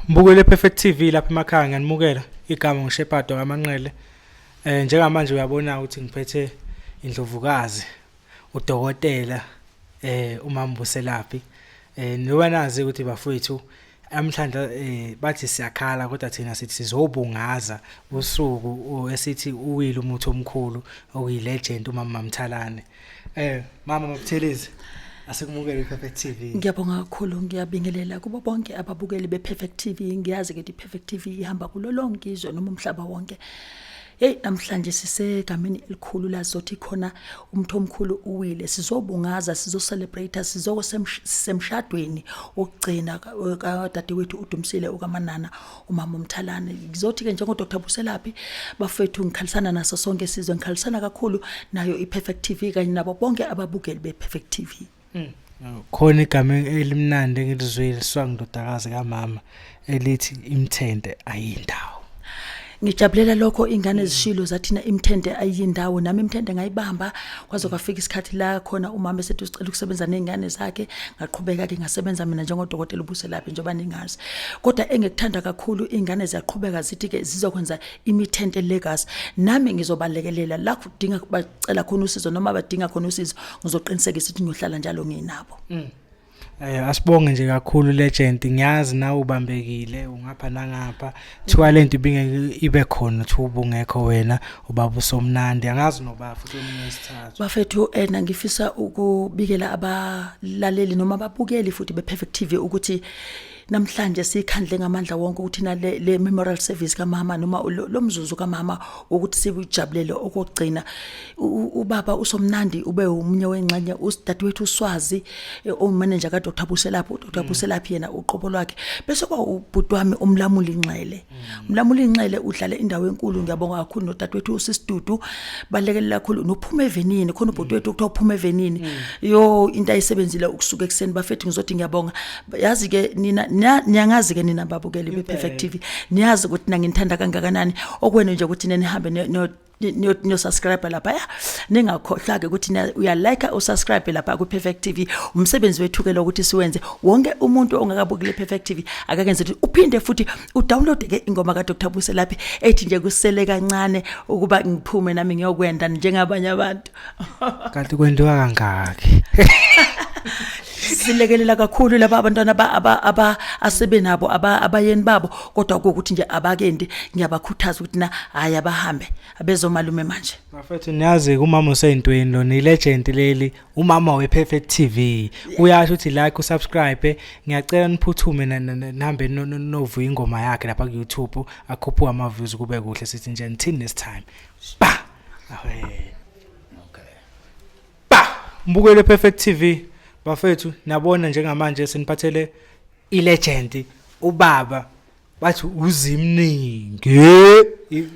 Mbukele Perfect TV lapha emakhaya ngiyanimukela igama ngishepado kaManqele. Njengamanje uyabona ukuthi ngiphethe indlovukazi udokotela uMambuselaphi. Ngoba nazi ukuthi bafowethu amhlanje bathi siyakhala kodwa thina sithi sizobungaza usuku esithi uwile umuntu omkhulu okuyilegend uMama Mthalane. Mama Mabuthelezi asikumukele iPerfect TV. Ngiyabonga kakhulu, ngiyabingelela kubo bonke ababukeli bePerfect TV. Ngiyazi ke iPerfect TV ihamba kulo lonke izwe noma umhlaba wonke. Namhlanje sisegameni elikhulu la zothi khona umuntu omkhulu uwile, sizobungaza, sizocelebrate, sizosemshadweni wokugcina kadadewethu uDumsile ukaManana uMama Mthalane. Ngizothi ke njengo Dr Buselaphi bafethu ngikhalisana naso sonke sizwe, ngikhalisana kakhulu nayo iPerfect TV kanye nabo bonke ababukeli bePerfect TV. Khona igama elimnandi engilizwile swangidodakazi kaMama elithi imthende ayindawo. Ngijabulela lokho ingane ezishilo zathina imthende ayindawo, nami imthende ngayibamba kwaze kwafika isikhathi la khona umama esethi usicela ukusebenza nezingane zakhe. Ngaqhubeka ke ngasebenza mina njengodokotela uBuselaphi njengoba ningazi, kodwa engikuthanda kakhulu ingane ziyaqhubeka zithi ke zizokwenza imithende legacy. Nami ngizobalekelela la kudinga bacela khona usizo noma badinga khona usizo, ngizoqinisekisa ukuthi ngiyohlala njalo nginabo. Asibonge nje kakhulu legend, ngiyazi nawe ubambekile ungapha nangapha thiwa lento ibingeke ibe khona ukuthi ubungekho wena ubaba uSomnandi, angazi noba futhi eminye isithathu bafethu. Ngifisa ukubikela abalaleli noma ababukeli futhi bePerfect TV ukuthi namhlanje sikhandle ngamandla wonke ukuthi na le memorial service kaMama noma lo mzuzu kaMama ukuthi sibujabulele okugcina ubaba uSomnandi ube umunye wengxenye usidadewethu uSwazi omanager kaDr Buselaphi. uDr Buselaphi yena uqobo lwakhe bese kwa ubhuti wami uMlamuli Nxele. uMlamuli Nxele udlala indawo enkulu, ngiyabonga kakhulu nodadewethu uSisidudu balekelela kakhulu noPhuma Evenini khona ubhuti wethu kuthiwa uPhuma Evenini yo into ayisebenzile ukusuka ekseni. Bafethu ngizothi ngiyabonga, yazi ke nina niyangazi ke nina babukeli bePerfect TV, niyazi ukuthi nangithanda kangakanani okwena nje ukuthi nihambe no subscribe lapha ningakhohlwa ke ukuthi uya like usubscribe lapha ku Perfect TV. Umsebenzi wethu ke lokuthi siwenze wonke umuntu ongakabukeli Perfect TV akakenze ukuthi uphinde futhi udownload ke ingoma kaDr Buselaphi ethi nje kusele kancane ukuba ngiphume nami ngiyokwenda njengabanye abantu. Kanti kwenziwa kangaki? Silekelela kakhulu laba abantwana asebenabo abayeni babo, kodwa ukuthi nje abakendi ngiyabakhuthaza ukuthi na hayi abahambe abezomalume manje. Bafethu niyazi umama usentweni lo ni legend leli umama wePerfect TV. Uyasho ukuthi like usubscribe, ngiyacela niphuthume nihambe novuya ingoma yakhe lapha ku YouTube akhuphuka ama views kube kuhle sithi nje until next time. Ba okay ba mbukele Perfect TV. Bafethu nabona njengamanje seniphathele ilegend ubaba bathi uzimningi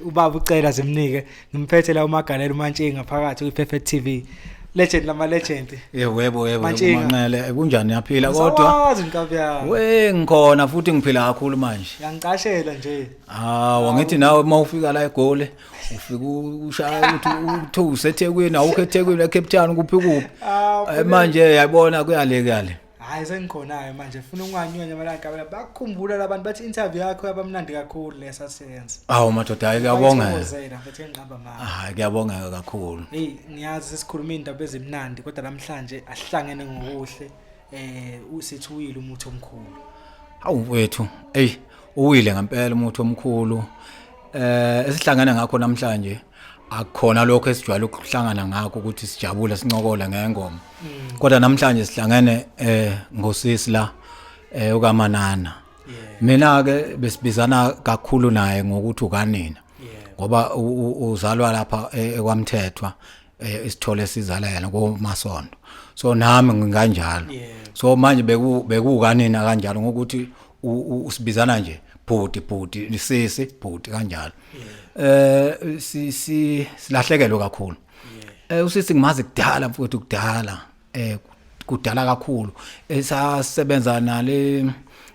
ubaba ucela zimnike nimphethe la uMagalelo uMantshinga phakathi kwiPerfect TV. Legend lama legend yebo Manqele kunjani yaphila kodwa wazi inkabi yakho ngikhona futhi ngiphila kakhulu manje ngiyangicashela nje. Wangithi nawe mawufika la eGoli ufika ushaya ukuthi useThekwini awukho eThekwini eCape Town kuphi manje yabona kuyale hayi sengikhona manje ufuna unganyonye amalanga bakukhumbula labantu bathi interview yakho yabamnandi kakhulu lesa sense. Madoda hayi kuyabonga bethe ngiqamba mama. Kuyabonga kakhulu. Ngiyazi sikhuluma indaba ezimnandi kodwa namhlanje asihlangene ngokuhle usithi uwile umuntu omkhulu. Wethu uwile ngempela umuntu omkhulu. Esihlangana ngakho namhlanje akukhona lokho esijwayele ukuhlangana ngakho ukuthi sijabula sincokola ngengoma. Kodwa namhlanje sihlangene ngosisi la ukaManana. Mina ke besibizana kakhulu naye ngokuthi ukanina ngoba uzalwa lapha ekwamthethwa isithole sizala yena koMasondo. So nami nginganjalo. So manje bekukanina kanjalo ngokuthi usibizana nje bhuti nisisi bhuti kanjalo. Silahlekelwe kakhulu. Usisi ngimazi kudala mfowethu kudala kudala kakhulu esasebenza nale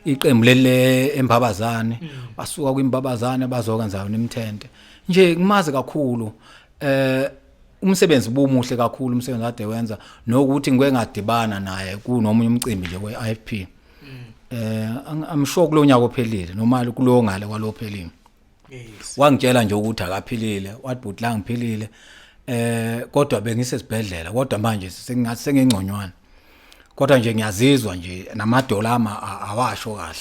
iqembu lele eMbabazane basuka kwiMbabazane bazokwenza nemthente nje ngimazi kakhulu. Umsebenzi bumuhle kakhulu umsebenzi ade wenza nokuthi ngike ngadibana naye kunomunye umcimbi nje weIFP I'm sure kulonyaka ophelile noma kulowo ngale kwalophelile. Yes. Wangitshela nje ukuthi akaphilile, wathi but la ngiphilile. Kodwa bengisesibhedlela kodwa manje sengathi sengengconywana. Kodwa nje ngiyazizwa nje namadola awasho kahle.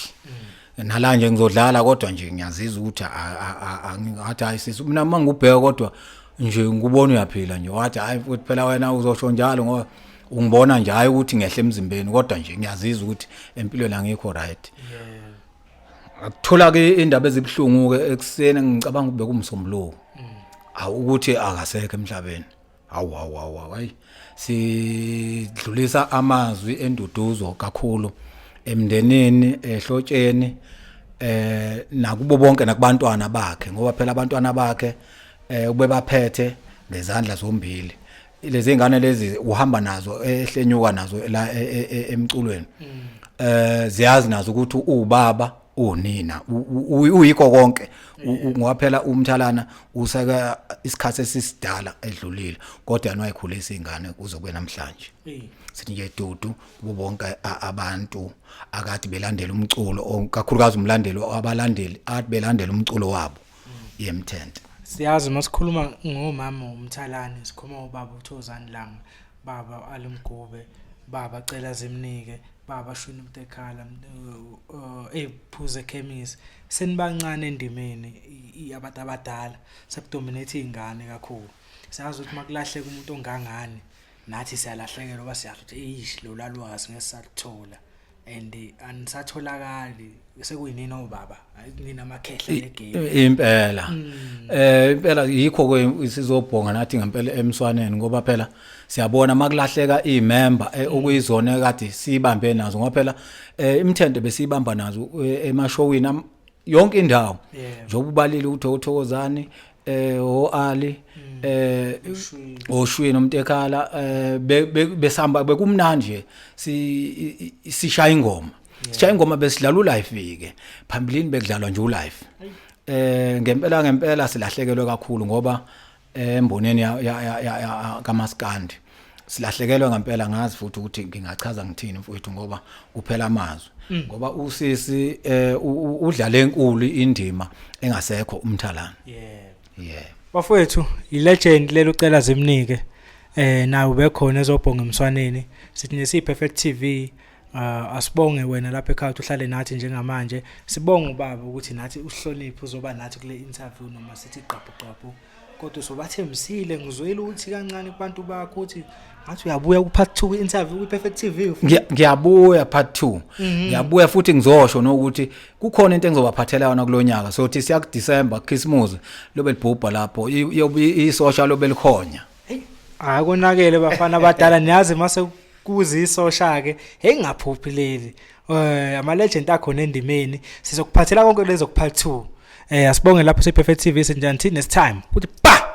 Nala nje ngizodlala kodwa nje ngiyazizwa ukuthi angathi ayisisi mina mangubheka kodwa nje ngubona uyaphila nje wathi hayi futhi phela wena uzosho njalo ngoba ungibona nje hayi ukuthi ngehle emzimbeni kodwa nje ngiyazizwa ukuthi empilweni angikho right. Akuthola ke indaba ezibhlungu ke ekseni ngicabanga ube kumsombuluko. Ukuthi akasekho emhlabeni. Hayi sidlulisa amazwi enduduzo kakhulu emndenini ehlotsheni nakubo bonke nakubantwana bakhe ngoba phela abantwana bakhe ube baphethe ngezandla zombili lezi ingane lezi uhamba nazo ehlenyuka nazo la emculweni ziyazi nazo ukuthi ubaba unina uyikho konke ngoba phela umthalana useka isikhathi esisidala edlulile kodwa anoyikhulisa ingane kuzokuba namhlanje sithi nje dudu bonke abantu akade belandela umculo kakhulukazi umlandelo abalandeli athi belandela umculo wabo yemthente. Siyazi masikhuluma ngomama umthalane sikhuluma ubaba uThozani Langa, baba Alimgube, baba Cela Zimnike, baba Shwini Mtekhala ephuze chemist senibancane endimeni abantu abadala sekudominate izingane kakhulu. Siyazi ukuthi makulahleka umuntu ongangani nathi siyalahlekelwa basiyazi ukuthi eish lo lalwazi ngesathola and anisatholakali sekuyinini obaba nina amakhehla legame impela impela yikho ke sizobhonga nathi ngempela emswaneni ngoba phela siyabona makulahleka imember okuyizona kade sibambe nazo ngoba phela imthente besibamba nazo emashowini yonke indawo njengoba ubalile ukuthi uThokozani oAli oShwini Mtekhala besamba bekumnandi nje sishaya ingoma sishaya ingoma besidlala live ke phambilini bekudlalwa nje live ngempela silahlekelwe kakhulu ngoba emboneni ya kaMaskandi silahlekelwe ngempela ngazi futhi ukuthi ngingachaza ngithini mfowethu ngoba kuphela amazwi ngoba usisi udlala enkulu indima engasekho umthalana. Bafowethu ilegend lelo Cela Zimnike nawe bekhona ezobhonga emswaneni sithi nesi Perfect TV asibonge wena lapha ekhaya uhlale nathi njengamanje sibonga ubaba ukuthi nathi usihloniphe uzoba nathi kule interview noma sithi qabhu kodwa sobathembisile ngizwela ukuthi kancane kubantu bakho ukuthi ngathi uyabuya ku part 2 interview ku Perfect TV. Ngiyabuya part 2 ngiyabuya futhi ngizosho nokuthi kukhona into engizobaphathela yona kulonyaka sothi siya ku December Christmas lobe libhubha lapho isocial lobe likhonya. Akonakele bafana abadala niyazi mase kuzi isosha ke engaphupheleli ama legend akhona endimeni sizokuphathela konke lezo ku part 2 asibonge lapho se Perfect TV senjani next time uthi ba